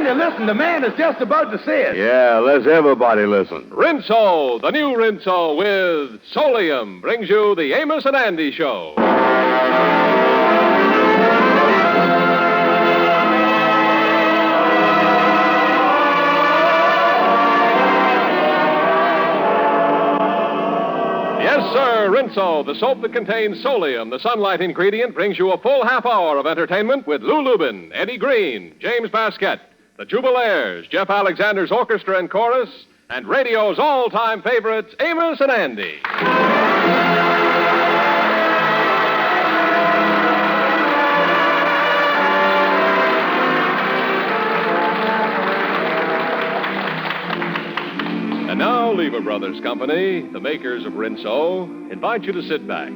Andy, listen, the man is just about to say it. Yeah, let's everybody listen. Rinso, the new Rinso with Solium, brings you the Amos and Andy Show. Yes, sir, Rinso, the soap that contains Solium, the sunlight ingredient, brings you a full half hour of entertainment with Lou Lubin, Eddie Green, James Basquette, the Jubilaires, Jeff Alexander's orchestra and chorus, and radio's all-time favorites, Amos and Andy. And now, Lever Brothers Company, the makers of Rinso, invite you to sit back,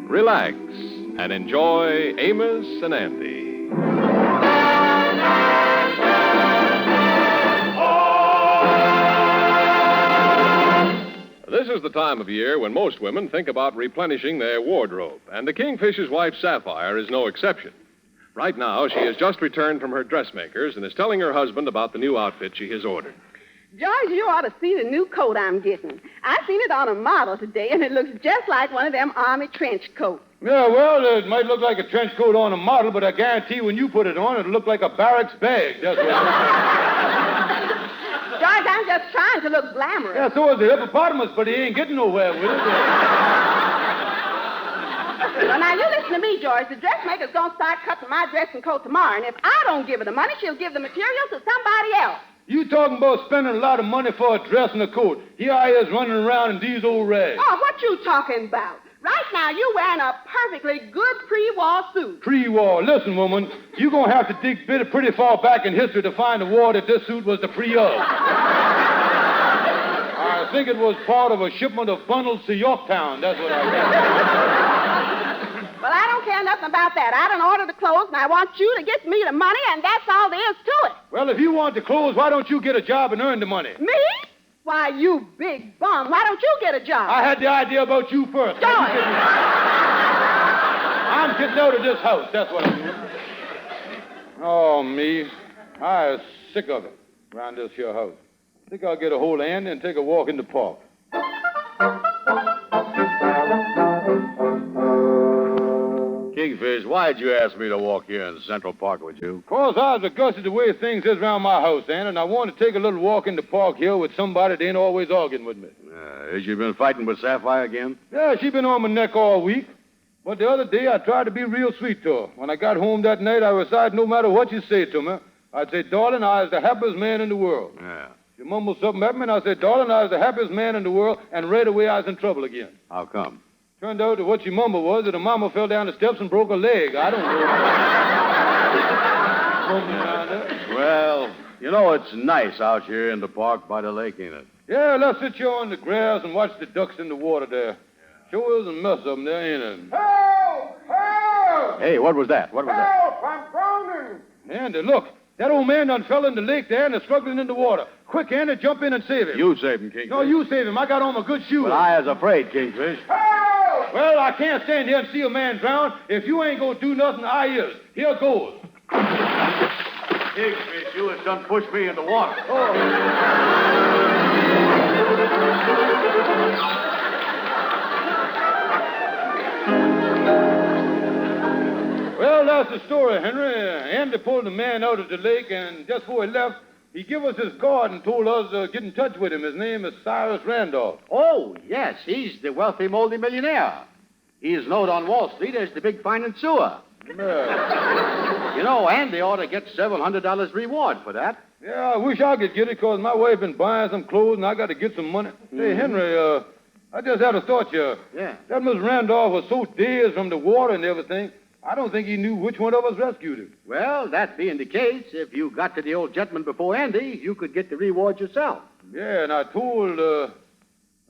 relax, and enjoy Amos and Andy. This is the time of year when most women think about replenishing their wardrobe, and the Kingfisher's wife, Sapphire, is no exception. Right now, she has just returned from her dressmaker's and is telling her husband about the new outfit she has ordered. George, you ought to see the new coat I'm getting. I seen it on a model today, and it looks just like one of them Army trench coats. Yeah, well, it might look like a trench coat on a model, but I guarantee when you put it on, it'll look like a barracks bag. That's what George, I'm just trying to look glamorous. Yeah, so is the hippopotamus, but he ain't getting nowhere with it. Well, now, you listen to me, George. The dressmaker's going to start cutting my dressing coat tomorrow, and if I don't give her the money, she'll give the material to somebody else. You talking about spending a lot of money for a dress and a coat. Here I is running around in these old rags. Oh, what you talking about? Right now, you're wearing a perfectly good pre-war suit. Pre-war. Listen, woman, you're going to have to dig pretty far back in history to find a war that this suit was the pre-of. I think it was part of a shipment of bundles to Yorktown. That's what I got. Well, I don't care nothing about that. I done ordered the clothes, and I want you to get me the money, and that's all there is to it. Well, if you want the clothes, why don't you get a job and earn the money? Me? Why, you big bum. Why don't you get a job? I had the idea about you first. George! I'm getting out of this house. That's what I'm doing. Oh, me. I'm sick of it around this here house. I think I'll get a hold of Andy and take a walk in the park. Kingfish, why'd you ask me to walk here in Central Park with you? 'Cause I was disgusted the way things is around my house, Andy, and I want to take a little walk in the park here with somebody that ain't always arguing with me. Has you been fighting with Sapphire again? Yeah, she been on my neck all week. But the other day, I tried to be real sweet to her. When I got home that night, I decided no matter what you say to me, I'd say, darling, I was the happiest man in the world. Yeah. She mumbled something at me, and I said, darling, I was the happiest man in the world, and right away I was in trouble again. How come? Turned out that what she mumbled was that her mama fell down the steps and broke her leg. I don't know. Well, you know, it's nice out here in the park by the lake, ain't it? Yeah, let's sit here on the grass and watch the ducks in the water there. Sure is a mess of them there, ain't it? Help! Help! Hey, what was that? What was that? Help! I'm drowning! Andy, look. That old man done fell in the lake there and is struggling in the water. Quick, Andy, jump in and save him. You save him, Kingfish. No, you save him. I got on my good shoes. But I was afraid, Kingfish. Help! Well, I can't stand here and see a man drown. If you ain't gonna do nothing, I is. Here goes. Kingfish, you has done pushed me in the water. Well, that's the story, Henry. Andy pulled the man out of the lake, and just before he left, he gave us his card and told us to get in touch with him. His name is Cyrus Randolph. Oh, yes, he's the wealthy multi-millionaire. He is known on Wall Street as the big financer. Yeah. You know, Andy ought to get several $100 reward for that. Yeah, I wish I could get it, because my wife been buying some clothes, and I got to get some money. Hey, Henry, I just had a thought here. Yeah. That Miss Randolph was so dazed from the water and everything, I don't think he knew which one of us rescued him. Well, that being the case, if you got to the old gentleman before Andy, you could get the reward yourself. Yeah, and I told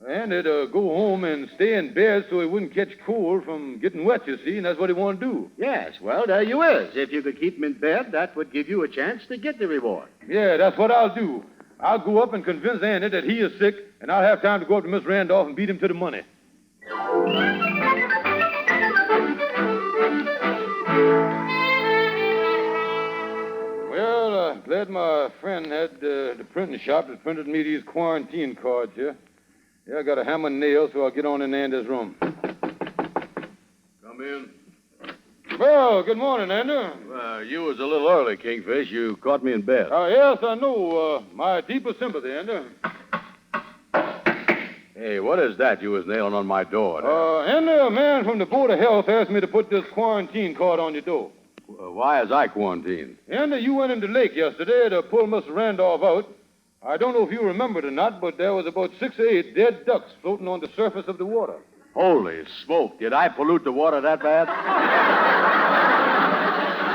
Andy to go home and stay in bed so he wouldn't catch cold from getting wet, you see, and that's what he wanted to do. Yes, well, there you is. If you could keep him in bed, that would give you a chance to get the reward. Yeah, that's what I'll do. I'll go up and convince Andy that he is sick, and I'll have time to go up to Miss Randolph and beat him to the money. Well, glad my friend had the printing shop that printed me these quarantine cards here. Yeah, I got a hammer and nail, so I'll get on in Andy's room. Come in. Well, good morning, Andy. You was a little early, Kingfish. You caught me in bed. Yes, I know. My deepest sympathy, Andy. Hey, what is that you was nailing on my door there? Andy, a man from the Board of Health asked me to put this quarantine card on your door. Why is I quarantined? Andy, you went into the lake yesterday to pull Mr. Randolph out. I don't know if you remembered or not, but there was about 6 or 8 dead ducks floating on the surface of the water. Holy smoke. Did I pollute the water that bad?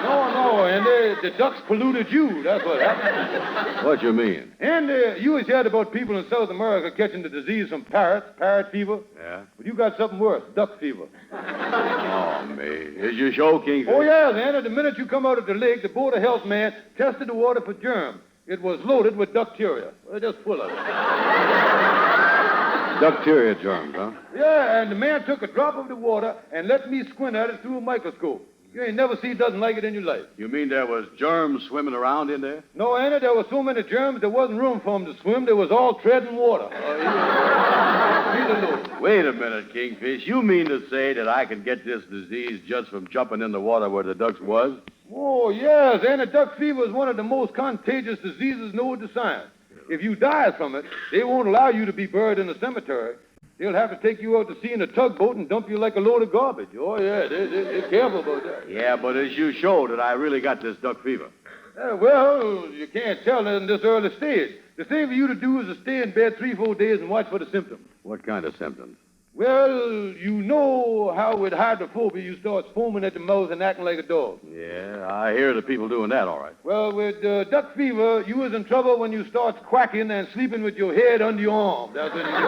No, Andy. The ducks polluted you. That's what happened. What you mean? Andy, you was heard about people in South America catching the disease from parrots, parrot fever. Yeah? But you got something worse, duck fever. Oh, me. Is your show, Kingfish? Oh, yes, Andy. The minute you come out of the lake, the Board of Health man tested the water for germs. It was loaded with bacteria. Well, just full of it. Bacteria germs, huh? Yeah, and the man took a drop of the water and let me squint at it through a microscope. You ain't never seen nothing like it in your life. You mean there was germs swimming around in there? No, Andy, there were so many germs there wasn't room for them to swim. They was all treading water. Wait a minute, Kingfish. You mean to say that I can get this disease just from jumping in the water where the ducks was? Oh, yes, Andy, duck fever is one of the most contagious diseases known to science. If you die from it, they won't allow you to be buried in a cemetery. They'll have to take you out to sea in a tugboat and dump you like a load of garbage. Oh, yeah, they're careful about that. Yeah, but as you showed that I really got this duck fever. Well, you can't tell in this early stage. The thing for you to do is to stay in bed 3-4 days and watch for the symptoms. What kind of symptoms? Well, you know how with hydrophobia you start foaming at the mouth and acting like a dog. Yeah, I hear the people doing that, all right. Well, with duck fever, you was in trouble when you start quacking and sleeping with your head under your arm. That's when you get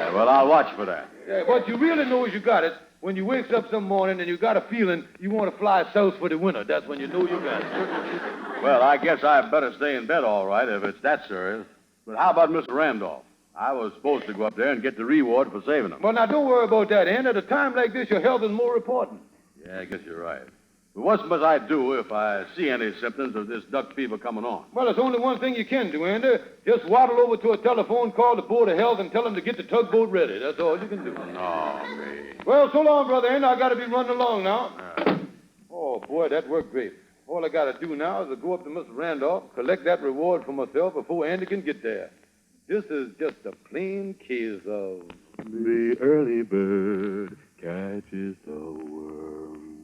Yeah, well, I'll watch for that. Yeah, but you really know you got it when you wakes up some morning and you got a feeling you want to fly south for the winter. That's when you know you got it. Well, I guess I better stay in bed, all right, if it's that serious. But how about Mr. Randolph? I was supposed to go up there and get the reward for saving him. Well, now, don't worry about that, Andy. At a time like this, your health is more important. Yeah, I guess you're right. But what must I do if I see any symptoms of this duck fever coming on? Well, there's only one thing you can do, Andy. Just waddle over to a telephone, call the Board of Health, and tell them to get the tugboat ready. That's all you can do. No, me. Well, so long, Brother Andy. I got to be running along now. Oh, boy, that worked great. All I got to do now is to go up to Mr. Randolph, collect that reward for myself before Andy can get there. This is just a plain case of... The early bird catches the worm.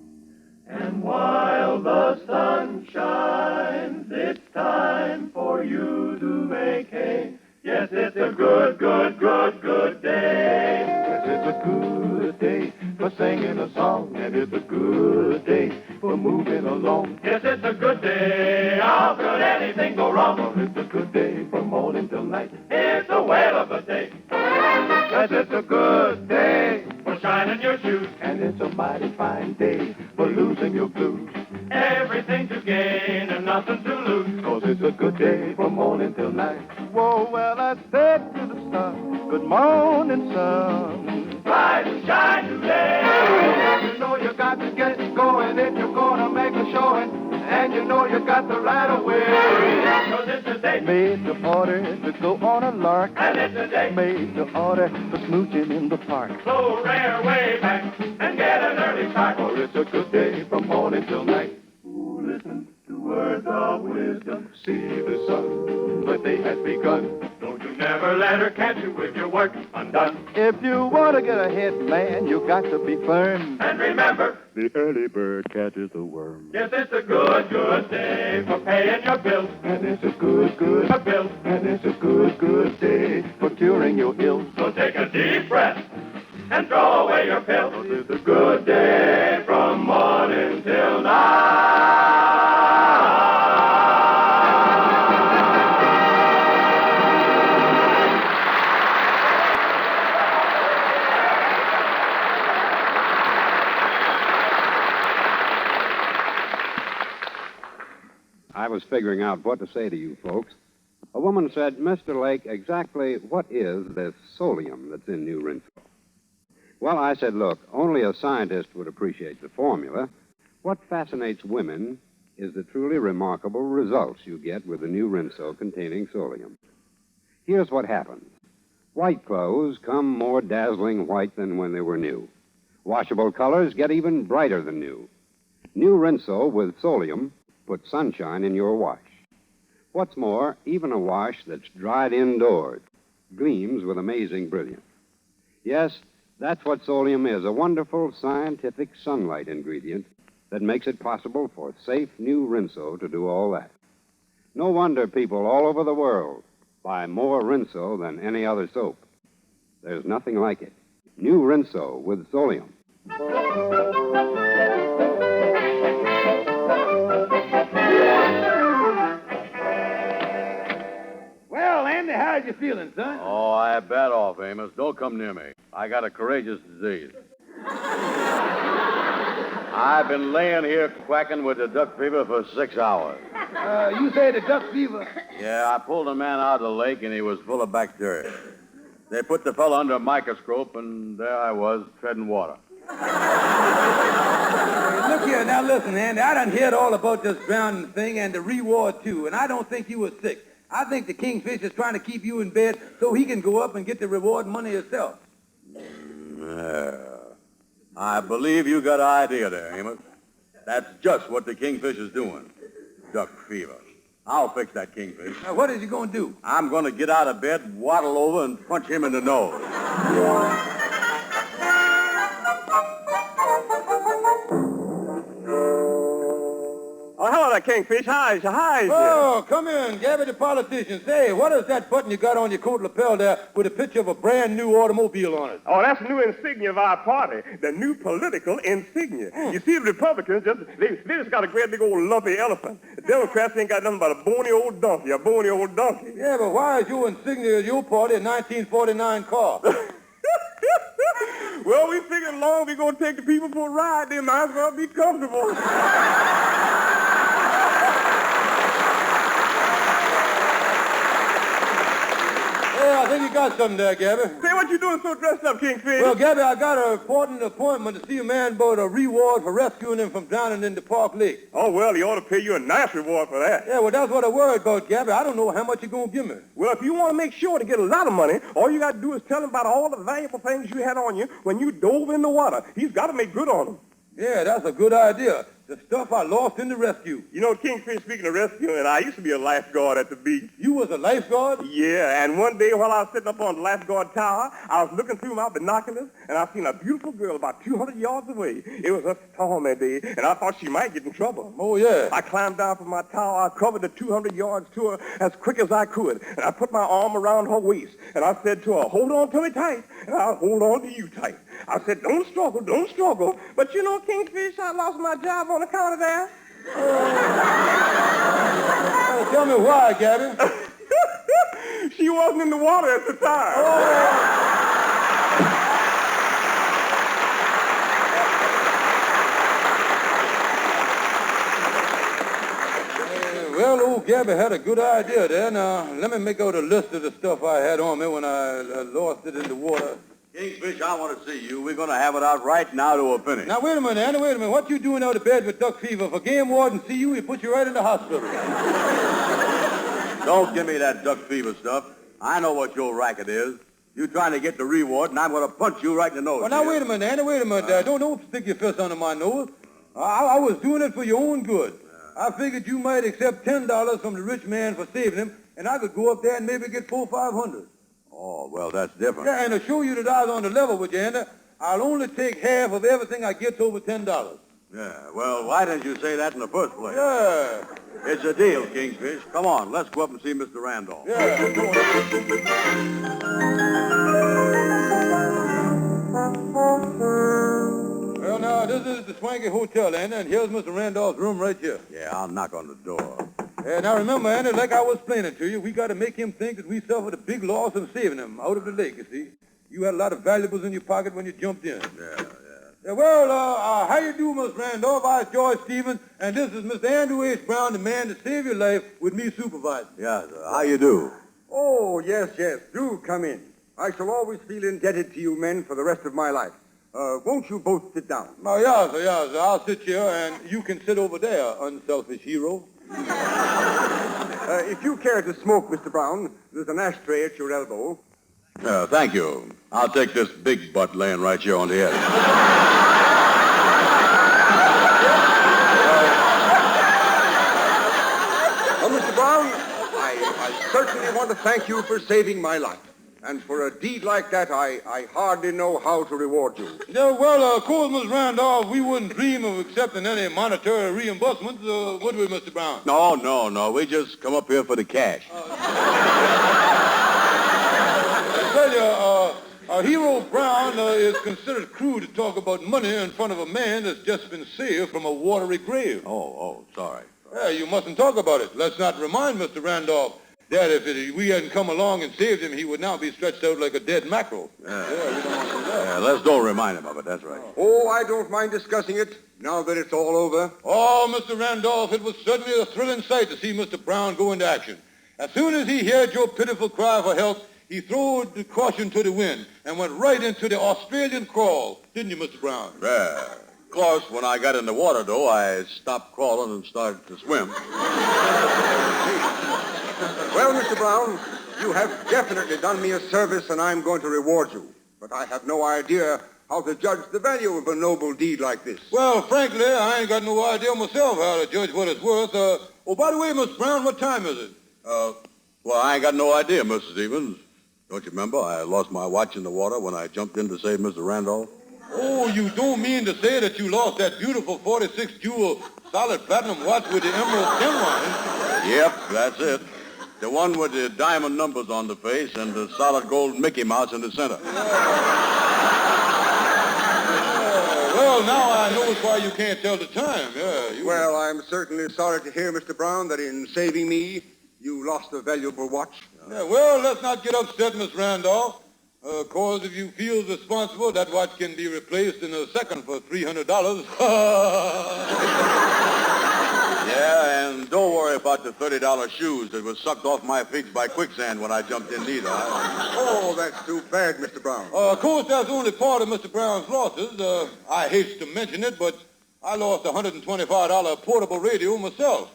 And while the sun shines, it's time for you to make hay. Yes, it's a good, good, good, good day. Yes, it's a good day for singing a song, and it's a good day for moving along. Yes, it's a good day. How could anything go wrong? Well, it's a good day from morning till night. It's a whale of a day. Yes, it's a good day for shining your shoes, and it's a mighty fine day for losing your blues. Everything to gain and nothing to lose, 'cause it's a good day from morning till night. Whoa, well, I said to the sun, good morning, sun. Rise and shine today. You know you got to get going if you're gonna make a showing, and you know you got the right of way. 'Cause it's a day made to order to go on a lark, and it's a day made to order for smooching in the park. So rare way back and get an early start, for it's a good day from morning till night. Ooh, listen to words of wisdom. See the sun, but they has begun. Don't you never let her catch you with your work undone. If you want to get ahead, man, you got to be firm. And remember, the early bird catches the worm. Yes, it's a good, good day for paying your bills. And it's a good, good bill. And it's a good, good day for curing your ills. So take a deep breath and throw away your pills. It's a good day from morning till night. I was figuring out what to say to you folks. A woman said, Mr. Lake, exactly what is this solium that's in New Rinso? Well, I said, look, only a scientist would appreciate the formula. What fascinates women is the truly remarkable results you get with the new Rinso containing Solium. Here's what happens. White clothes come more dazzling white than when they were new. Washable colors get even brighter than new. New Rinso with Solium puts sunshine in your wash. What's more, even a wash that's dried indoors gleams with amazing brilliance. Yes, that's what Solium is, a wonderful scientific sunlight ingredient that makes it possible for safe new Rinso to do all that. No wonder people all over the world buy more Rinso than any other soap. There's nothing like it. New Rinso with Solium. Well, Andy, how you feeling, son? Oh, I bet off, Amos. Don't come near me. I got a courageous disease. I've been laying here quacking with the duck fever for 6 hours. You say the duck fever? Yeah, I pulled a man out of the lake, and he was full of bacteria. They put the fellow under a microscope, and there I was, treading water. Look here, now listen, Andy. I done heard all about this drowning thing and the reward, too, and I don't think you were sick. I think the kingfish is trying to keep you in bed so he can go up and get the reward money himself. I believe you got an idea there, Amos. That's just what the kingfish is doing. Duck fever. I'll fix that kingfish. Now, what is he going to do? I'm going to get out of bed, waddle over, and punch him in the nose. Oh, hello there, Kingfish. Hi. Oh, come in, Gabby the politician. Say, what is that button you got on your coat lapel there with a picture of a brand new automobile on it? Oh, that's the new insignia of our party, the new political insignia. You see, the Republicans, they just got a great big old lumpy elephant. The Democrats ain't got nothing but a bony old donkey. Yeah, but why is your insignia of your party a 1949 car? Well, we figured along we're going to take the people for a ride. They might as well be comfortable. Yeah, I think you got something there, Gabby. Say, what you doing so dressed up, Kingfish? Well, Gabby, I got an important appointment to see a man about a reward for rescuing him from drowning in the Park Lake. Oh, well, he ought to pay you a nice reward for that. Yeah, well, that's what I worried about, Gabby. I don't know how much you're going to give me. Well, if you want to make sure to get a lot of money, all you got to do is tell him about all the valuable things you had on you when you dove in the water. He's got to make good on them. Yeah, that's a good idea. The stuff I lost in the rescue. You know, Kingfish, speaking of rescuing, I used to be a lifeguard at the beach. You was a lifeguard? Yeah, and one day while I was sitting up on the lifeguard tower, I was looking through my binoculars, and I seen a beautiful girl about 200 yards away. It was a stormy day, and I thought she might get in trouble. Oh, yeah. I climbed down from my tower, I covered the 200 yards to her as quick as I could, and I put my arm around her waist, and I said to her, hold on to me tight, and I'll hold on to you tight. I said, don't struggle. But you know, Kingfish, I lost my job on account of that. Tell me why, Gabby. She wasn't in the water at the time. Well, old Gabby had a good idea there. Now, let me make out a list of the stuff I had on me when I lost it in the water. Kingfish, I want to see you. We're going to have it out right now to a finish. Now, wait a minute, Andy, wait a minute. What you doing out of bed with duck fever? If a game warden see you, he put you right in the hospital. Don't give me that duck fever stuff. I know what your racket is. You trying to get the reward, and I'm going to punch you right in the nose. Well, now, wait a minute, Andy, wait a minute. Don't stick your fist under my nose. I was doing it for your own good. I figured you might accept $10 from the rich man for saving him, and I could go up there and maybe get $400 or $500. Oh, well, that's different. Yeah, and to show you that I was on the level with you, Andy, I'll only take half of everything I get over $10. Yeah, well, why didn't you say that in the first place? Yeah. It's a deal, Kingfish. Come on, let's go up and see Mr. Randolph. Yeah, come on. Well, now, this is the Swanky Hotel, Andy, and here's Mr. Randolph's room right here. Yeah, I'll knock on the door. Now, remember, Andy, like I was explaining to you, we got to make him think that we suffered a big loss in saving him out of the lake, you see. You had a lot of valuables in your pocket when you jumped in. Yeah, well, how you do, Mr. Randolph? I'm George Stevens, and this is Mr. Andrew H. Brown, the man to save your life with me supervising. Yeah, sir. How you do? Oh, yes. Do come in. I shall always feel indebted to you men for the rest of my life. Won't you both sit down? Oh, yes, sir, yes, sir. I'll sit here, and you can sit over there, unselfish hero. If you care to smoke, Mr. Brown, there's an ashtray at your elbow. Thank you. I'll take this big butt laying right here on the edge. Mr. Brown, I certainly want to thank you for saving my life. And for a deed like that, I hardly know how to reward you. Yeah, well, of course, Miss Randolph, we wouldn't dream of accepting any monetary reimbursements, would we, Mr. Brown? No. We just come up here for the cash. I tell you, Hero Brown is considered crude to talk about money in front of a man that's just been saved from a watery grave. Oh, sorry. Yeah, you mustn't talk about it. Let's not remind Mr. Randolph that if we hadn't come along and saved him, he would now be stretched out like a dead mackerel. Yeah, we don't want to do that. Yeah, let's don't remind him of it, that's right. Oh, I don't mind discussing it now that it's all over. Oh, Mr. Randolph, it was certainly a thrilling sight to see Mr. Brown go into action. As soon as he heard your pitiful cry for help, he threw the caution to the wind and went right into the Australian crawl. Didn't you, Mr. Brown? Yeah. Of course, when I got in the water, though, I stopped crawling and started to swim. Well, Mr. Brown, you have definitely done me a service, and I'm going to reward you. But I have no idea how to judge the value of a noble deed like this. Well, frankly, I ain't got no idea myself how to judge what it's worth. By the way, Miss Brown, what time is it? Well, I ain't got no idea, Mr. Stevens. Don't you remember? I lost my watch in the water when I jumped in to save Mr. Randolph. Oh, you don't mean to say that you lost that beautiful 46-jewel solid platinum watch with the emerald stem? Yep, that's it. The one with the diamond numbers on the face and the solid gold Mickey Mouse in the center. Well, now I know why you can't tell the time. Well, I'm certainly sorry to hear, Mr. Brown, that in saving me, you lost a valuable watch. Yeah, well, let's not get upset, Miss Randolph. Of course, if you feel responsible, that watch can be replaced in a second for $300. Yeah, and don't worry about the $30 shoes that were sucked off my feet by quicksand when I jumped in neither. Oh, that's too bad, Mr. Brown. Of course, that's only part of Mr. Brown's losses. I hate to mention it, but I lost a $125 portable radio myself.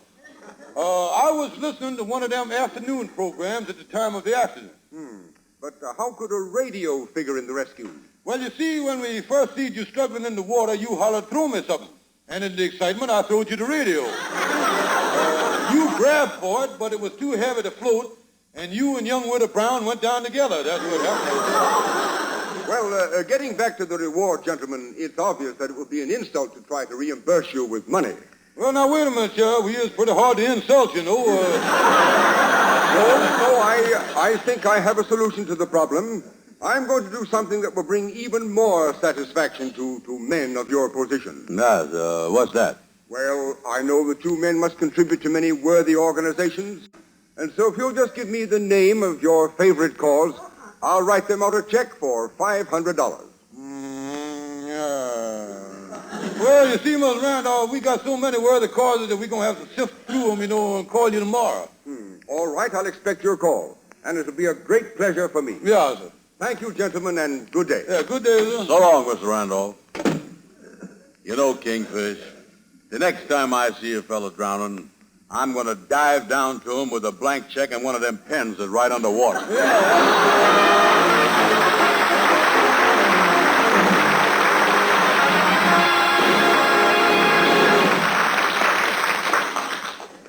I was listening to one of them afternoon programs at the time of the accident. But how could a radio figure in the rescue? Well, you see, when we first see you struggling in the water, you hollered, "Throw me something." And in the excitement, I throwed you the radio. You grabbed for it, but it was too heavy to float, and you and young Widow Brown went down together. That's what happened. Well, getting back to the reward, gentlemen, it's obvious that it would be an insult to try to reimburse you with money. Well, now, wait a minute, sir. It's pretty hard to insult, you know. No, I think I have a solution to the problem. I'm going to do something that will bring even more satisfaction to men of your position. What's that? Well, I know the two men must contribute to many worthy organizations. And so if you'll just give me the name of your favorite cause, I'll write them out a check for $500. Well, you see, Miss Randolph, we got so many worthy causes that we're going to have to sift through them, and call you tomorrow. All right, I'll expect your call. And it'll be a great pleasure for me. Yeah, sir. Thank you, gentlemen, and good day. Yeah, good day, sir. So long, Mr. Randolph. You know, Kingfish, the next time I see a fellow drowning, I'm going to dive down to him with a blank check and one of them pens that's right underwater.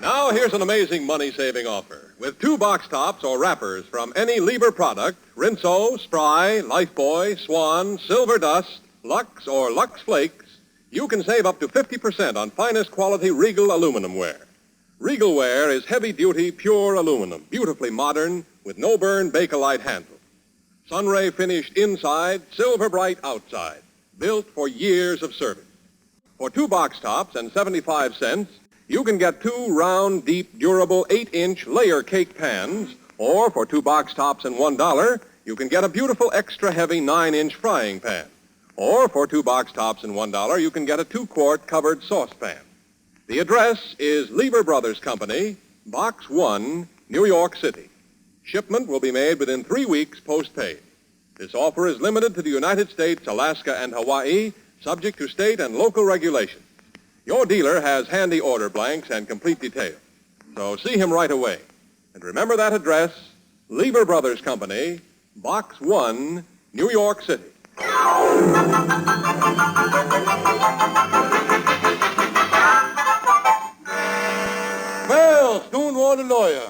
Now, here's an amazing money-saving offer. With 2 box tops or wrappers from any Lieber product, Rinso, Spry, Lifebuoy, Swan, Silver Dust, Lux, or Lux Flakes, you can save up to 50% on finest quality Regal aluminum ware. Regal ware is heavy-duty, pure aluminum, beautifully modern, with no-burn Bakelite handle. Sunray finished inside, silver bright outside, built for years of service. For 2 box tops and 75 cents, you can get 2 round, deep, durable 8-inch layer cake pans, or for 2 box tops and $1, you can get a beautiful extra heavy 9-inch frying pan. Or for 2 box tops and $1, you can get a 2-quart covered saucepan. The address is Lieber Brothers Company, Box 1, New York City. Shipment will be made within 3 weeks post-paid. This offer is limited to the United States, Alaska, and Hawaii, subject to state and local regulations. Your dealer has handy order blanks and complete details. So see him right away. And remember that address, Lever Brothers Company, Box 1, New York City. Well, Stonewall the lawyer.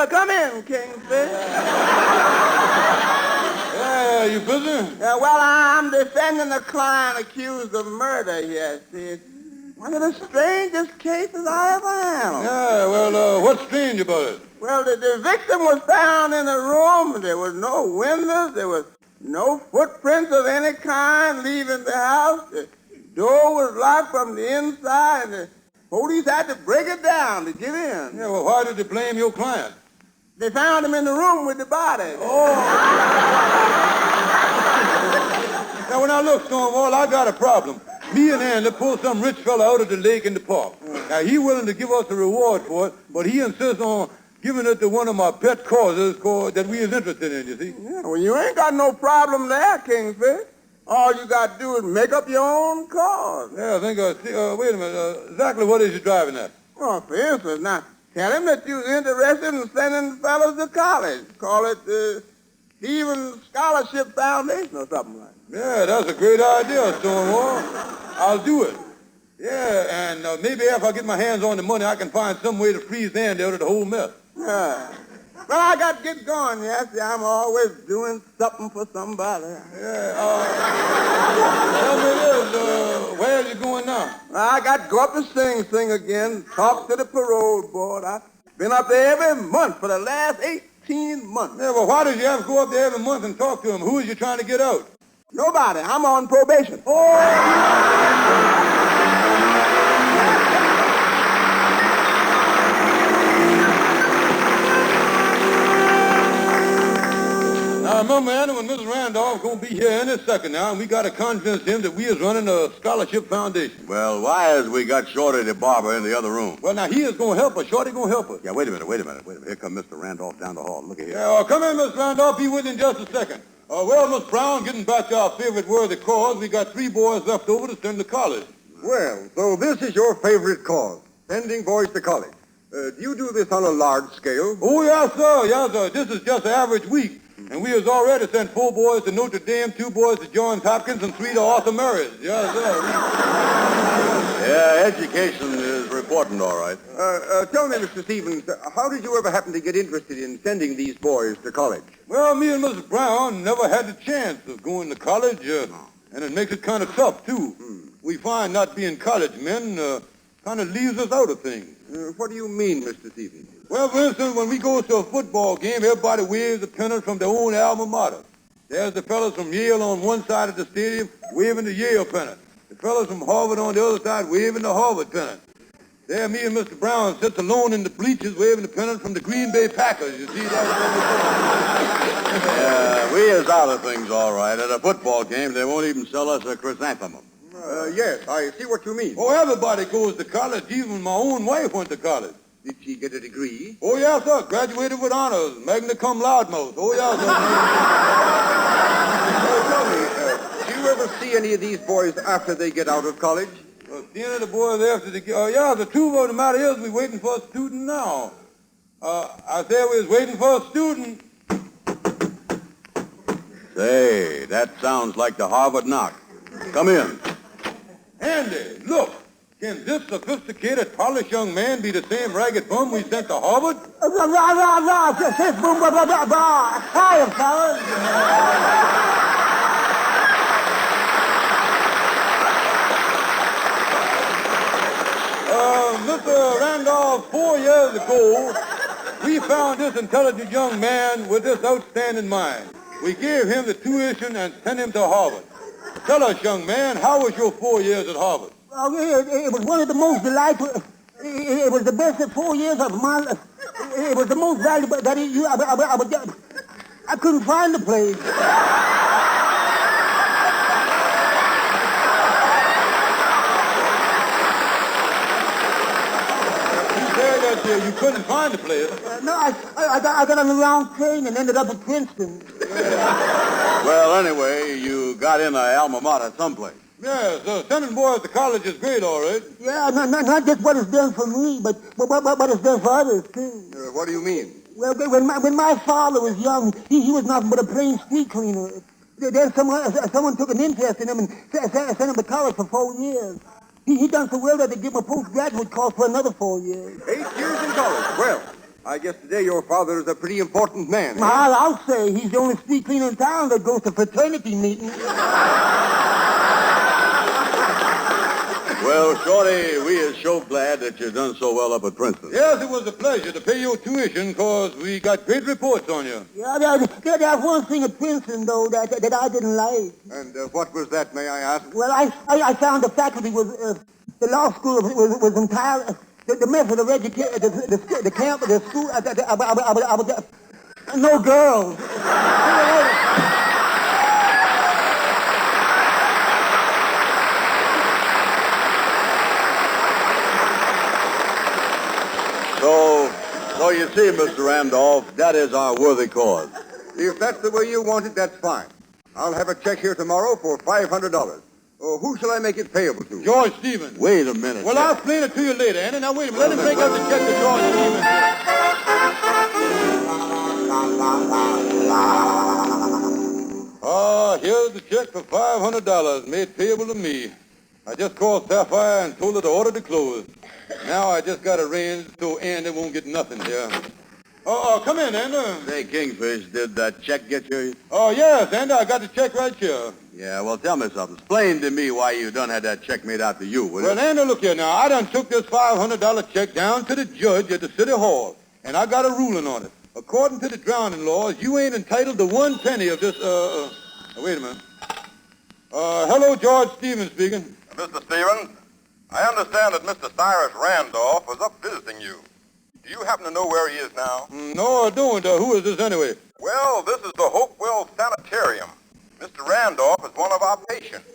Come in, Kingfish. Yeah, you busy? Well, I'm defending a client accused of murder here. See, it's one of the strangest cases I ever handled. Yeah, well, what's strange about it? Well, the victim was found in a room. There was no windows. There was no footprints of any kind leaving the house. The door was locked from the inside, and the police had to break it down to get in. Yeah, well, why did they blame your client? They found him in the room with the body. Now, look, Stonewall, I got a problem. Me and Andy pulled some rich fella out of the lake in the park. Now, he willing to give us a reward for it, but he insists on giving it to one of my pet causes that we is interested in, you see. Yeah, well, you ain't got no problem there, Kingfish. All you got to do is make up your own cause. Yeah, I think, wait a minute, exactly what is you driving at? Well, for instance, now, tell him that you're interested in sending fellows to college. Call it the Stevens Scholarship Foundation or something like that. Yeah, that's a great idea, Stonewall. I'll do it. Yeah, and maybe if I get my hands on the money, I can find some way to freeze Andy out of the whole mess. Yeah. Well, I got to get going, yes. I'm always doing something for somebody. Yeah, tell me this, where are you going now? I got to go up to Sing again, talk to the parole board. I've been up there every month for the last 18 months. Yeah, well, why did you have to go up there every month and talk to him? Who is you trying to get out? Nobody. I'm on probation. Now, remember, Andy, when Mrs. Randolph's going to be here any second now, and we got to convince him that we is running a scholarship foundation. Well, why has we got Shorty the barber in the other room? Well, now, he is going to help us. Shorty going to help us. Yeah, wait a minute. Here comes Mr. Randolph down the hall. Look at here. Yeah, come in, Miss Randolph. Be with you in just a second. Well, Miss Brown, getting back to our favorite worthy cause, we got 3 boys left over to send to college. Well, so this is your favorite cause, sending boys to college. Do you do this on a large scale? Oh, yes, sir. Yes, sir. This is just an average week. And we has already sent 4 boys to Notre Dame, 2 boys to Johns Hopkins, and 3 to Arthur Marys. Yes, sir. Yeah, education is important, all right. Tell me, Mr. Stevens, how did you ever happen to get interested in sending these boys to college? Well, me and Mrs. Brown never had the chance of going to college, and it makes it kind of tough, too. We find not being college men kind of leaves us out of things. What do you mean, Mr. Stevens? Well, for instance, when we go to a football game, everybody waves a pennant from their own alma mater. There's the fellas from Yale on one side of the stadium waving the Yale pennant. The fellas from Harvard on the other side waving the Harvard pennant. There, me and Mr. Brown sits alone in the bleachers waving the pennant from the Green Bay Packers. You see, that's what we're doing. Yeah, we is out of things, all right. At a football game, they won't even sell us a chrysanthemum. Yes, I see what you mean. Oh, everybody goes to college. Even my own wife went to college. Did she get a degree? Oh, yes, sir. Graduated with honors. Magna cum laude mouth. Oh, yes, Tell me, do you ever see any of these boys after they get out of college? Seeing of the boys after the... yeah, the truth of the matter is we waiting for a student now. I said we was waiting for a student. Say, that sounds like the Harvard knock. Come in. Andy, look. Can this sophisticated, polished young man be the same ragged bum we sent to Harvard? Hiya, fellas. Mr. Randolph, 4 years ago, we found this intelligent young man with this outstanding mind. We gave him the tuition and sent him to Harvard. Tell us, young man, how was your 4 years at Harvard? It was one of the most delightful. It was the best 4 years of my life. It was the most valuable that I couldn't find the place. You said that you couldn't find the place. No, I got on the wrong train and ended up at Princeton. Well, anyway, you got in a alma mater someplace. Yes, sending boys to college is great, all right. Yeah, not just what it's done for me, but what it's done for others, too. What do you mean? Well, when my father was young, he was nothing but a plain street cleaner. Then someone took an interest in him and sent him to college for 4 years. He done so well that they gave him a postgraduate course for another 4 years. 8 years in college. Well, I guess today your father is a pretty important man. I'll say he's the only street cleaner in town that goes to fraternity meetings. Well, Shorty, we is so glad that you done so well up at Princeton. Yes, it was a pleasure to pay your tuition, because we got great reports on you. Yeah, there's one thing at Princeton, though, that I didn't like. And what was that, may I ask? Well, I found the faculty was, the law school was entirely, the method of education, the camp, the school, no girls. So you see, Mr. Randolph, that is our worthy cause. If that's the way you want it, that's fine. I'll have a check here tomorrow for $500. Who shall I make it payable to? George Stevens. Wait a minute. Well, I'll explain it to you later, Andy. Now, wait a minute. Let him make out the check to George Stevens. Here's the check for $500 made payable to me. I just called Sapphire and told her to order the clothes. Now I just got arranged so Andy won't get nothing here. Come in, Andy. Say, Kingfish, did that check get you? Oh, yes, Andy, I got the check right here. Yeah, well, tell me something. Explain to me why you done had that check made out to you, will you? Well, Andy, look here now. I done took this $500 check down to the judge at the city hall, and I got a ruling on it. According to the drowning laws, you ain't entitled to 1 penny of this, wait a minute. Hello, George Stevens speaking. Mr. Stevens, I understand that Mr. Cyrus Randolph was up visiting you. Do you happen to know where he is now? No, I don't. Who is this anyway? Well, this is the Hopewell Sanitarium. Mr. Randolph is one of our patients.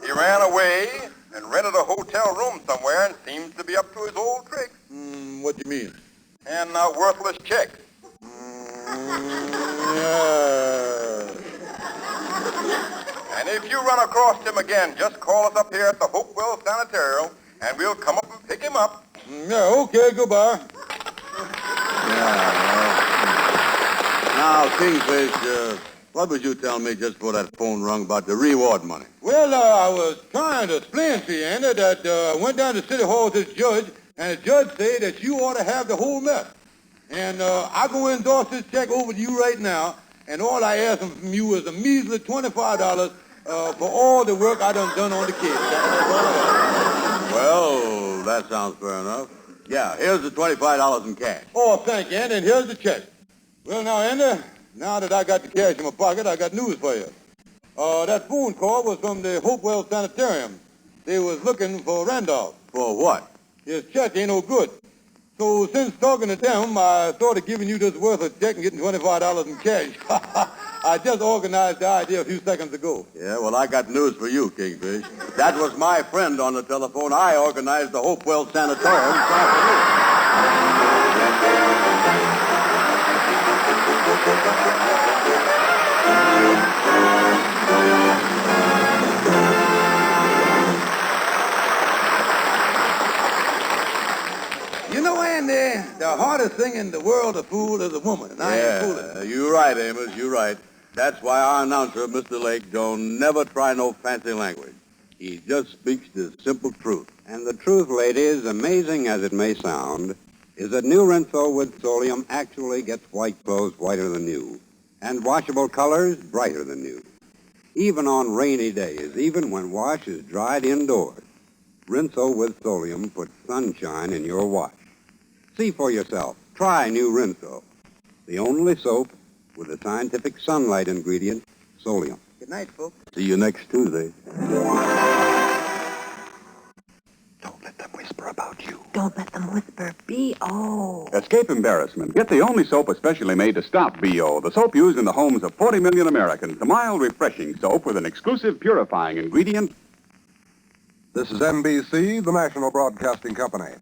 He ran away and rented a hotel room somewhere and seems to be up to his old tricks. What do you mean? And worthless checks. Yeah. And if you run across him again, just call us up here at the Hopewell Sanitarium, and we'll come up and pick him up. Yeah, okay, goodbye. Now, Kingfish, what was you telling me just before that phone rung about the reward money? Well, I was trying to explain to you, Andy, that I went down to City Hall to the judge, and the judge said that you ought to have the whole mess. And I'm going to endorse this check over to you right now, and all I ask from you is a measly $25 for all the work I done on the case. That's all I ask. Well, that sounds fair enough. Yeah, here's the $25 in cash. Oh, thank you, Andy, and here's the check. Well, now, Andy, now that I got the cash in my pocket, I got news for you. That phone call was from the Hopewell Sanitarium. They was looking for Randolph. For what? His check ain't no good. So since talking to them, I thought of giving you this worthless check and getting $25 in cash. I just organized the idea a few seconds ago. Yeah, well, I got news for you, Kingfish. That was my friend on the telephone. I organized the Hopewell Sanitarium this You know, Andy, the hardest thing in the world to fool is a woman, and I ain't fooling. Yeah, you're right, Amos, you're right. That's why our announcer, Mr. Lake, don't never try no fancy language. He just speaks the simple truth. And the truth, ladies, amazing as it may sound, is that new Rinso with Solium actually gets white clothes whiter than new, and washable colors brighter than new. Even on rainy days, even when wash is dried indoors, Rinso with Solium puts sunshine in your wash. See for yourself. Try new Rinso, the only soap with the scientific sunlight ingredient, Solium. Good night, folks. See you next Tuesday. Don't let them whisper about you. Don't let them whisper B.O. Escape embarrassment. Get the only soap especially made to stop B.O., the soap used in the homes of 40 million Americans. The mild, refreshing soap with an exclusive purifying ingredient. This is NBC, the national broadcasting company.